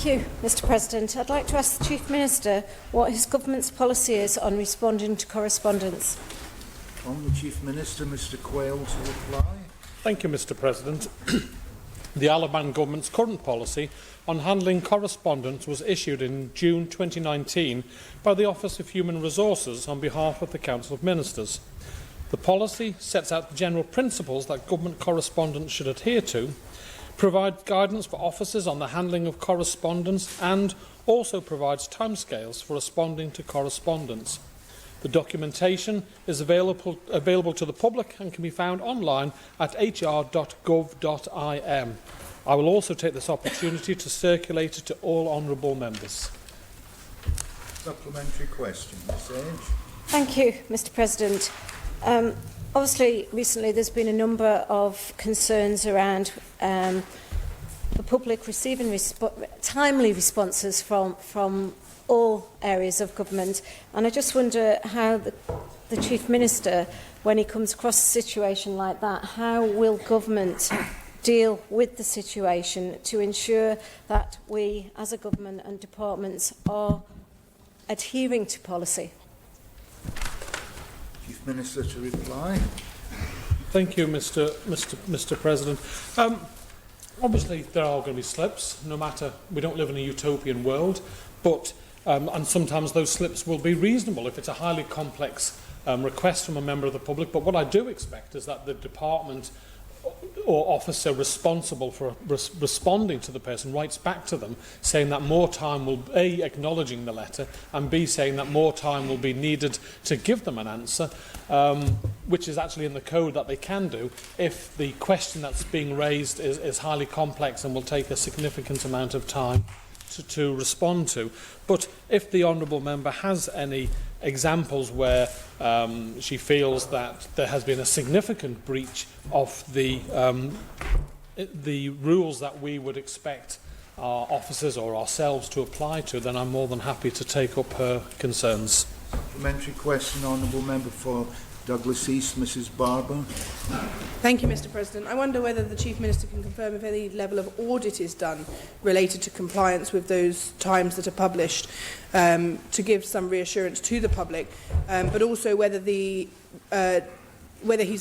Thank you, Mr President. I'd like to ask the Chief Minister what his government's policy is on responding to correspondence. On the Chief Minister, Mr Quayle, to reply. Thank you, Mr President. The Alabama Government's current policy on handling correspondence was issued in June 2019 by the Office of Human Resources on behalf of the Council of Ministers. The policy sets out the general principles that government correspondence should adhere to, provides guidance for officers on the handling of correspondence, and also provides timescales for responding to correspondence. The documentation is available to the public and can be found online at hr.gov.im. I will also take this opportunity to circulate it to all honourable members. Supplementary question, Ms Edge. Thank you, Mr President. Obviously, recently there's been a number of concerns around the public receiving timely responses from all areas of government, and I just wonder how the Chief Minister, when he comes across a situation like that, how will government deal with the situation to ensure that we, as a government and departments, are adhering to policy? Chief Minister to reply. Thank you, Mr President. Obviously, there are going to be slips, no matter, we don't live in a utopian world, but and sometimes those slips will be reasonable if it's a highly complex request from a member of the public. But what I do expect is that the department or officer responsible for responding to the person writes back to them saying that more time will, A, acknowledging the letter, and B, saying that more time will be needed to give them an answer, which is actually in the code that they can do if the question that's being raised is highly complex and will take a significant amount of time to respond to. But if the honourable member has any examples where she feels that there has been a significant breach of the rules that we would expect our officers or ourselves to apply to, then I'm more than happy to take up her concerns. Supplementary question, honourable member for Douglas East, Mrs Barber. Thank you, Mr President. I wonder whether the Chief Minister can confirm if any level of audit is done related to compliance with those times that are published, to give some reassurance to the public, but also whether he's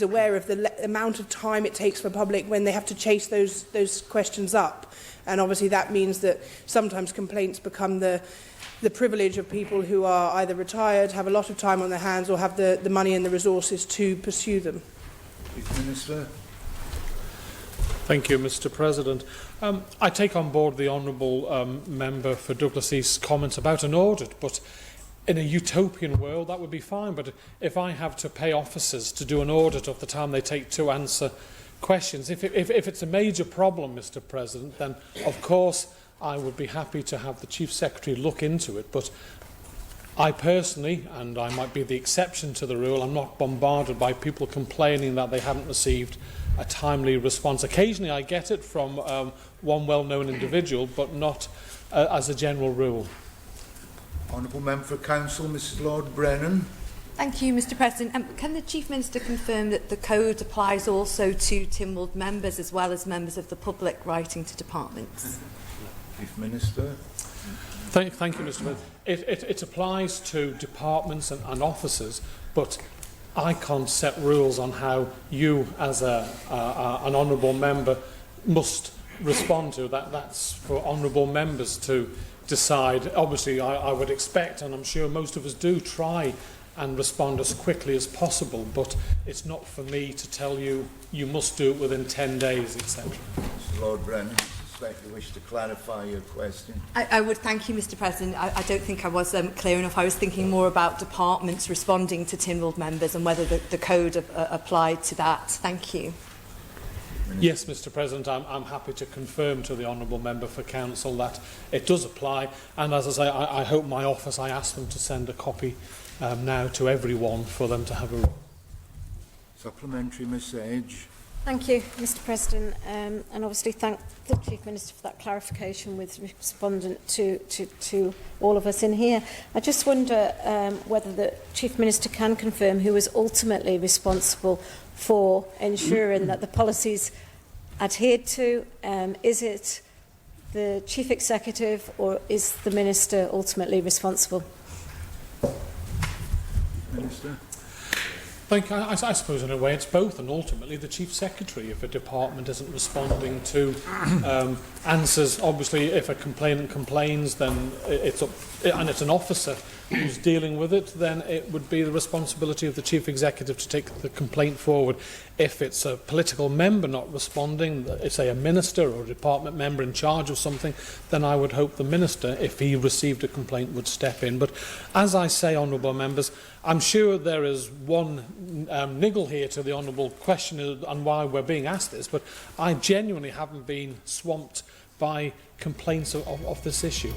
aware of the amount of time it takes for public when they have to chase those questions up. And obviously that means that sometimes complaints become the privilege of people who are either retired, have a lot of time on their hands, or have the money and the resources to pursue them. Chief Minister. Thank you, Mr President. I take on board the honourable member for Douglas East's comments about an audit, but in a utopian world that would be fine. But if I have to pay officers to do an audit of the time they take to answer questions, if it's a major problem, Mr President, then of course I would be happy to have the Chief Secretary look into it, but I personally, and I might be the exception to the rule, I'm not bombarded by people complaining that they haven't received a timely response. Occasionally I get it from one well-known individual, but not as a general rule. Honourable Member for Council, Mrs Lord Brennan. Thank you, Mr President. Can the Chief Minister confirm that the code applies also to Tynwald members as well as members of the public writing to departments? Chief Minister. Thank you, Mr President. It applies to departments and officers, but I can't set rules on how you, as an honourable member, must respond to that. That's for honourable members to decide. Obviously, I would expect, and I'm sure most of us do, try and respond as quickly as possible, but it's not for me to tell you you must do it within 10 days, etc. Mr Lord Brennan. You wish to clarify your question? I would. Thank you, Mr President. I don't think I was clear enough. I was thinking more about departments responding to Tynwald members and whether the code applied to that. Thank you. Yes, Mr President, I'm happy to confirm to the honourable member for Council that it does apply, and as I say, I hope my office, I ask them to send a copy now to everyone for them to have a... Supplementary, Ms Edge. Thank you, Mr President, and obviously thank the Chief Minister for that clarification with respondent to all of us in here. I just wonder whether the Chief Minister can confirm who is ultimately responsible for ensuring that the policies adhered to. Is it the Chief Executive, or is the Minister ultimately responsible? Minister. Thank you. I suppose in a way it's both, and ultimately the Chief Secretary, if a department isn't responding to answers. Obviously, if a complainant complains, then it's up, and it's an officer who's dealing with it, then it would be the responsibility of the Chief Executive to take the complaint forward. If it's a political member not responding, say a minister or a department member in charge of something, then I would hope the minister, if he received a complaint, would step in. But as I say, honourable members, I'm sure there is one niggle here to the honourable questioner and why we're being asked this, but I genuinely haven't been swamped by complaints of this issue.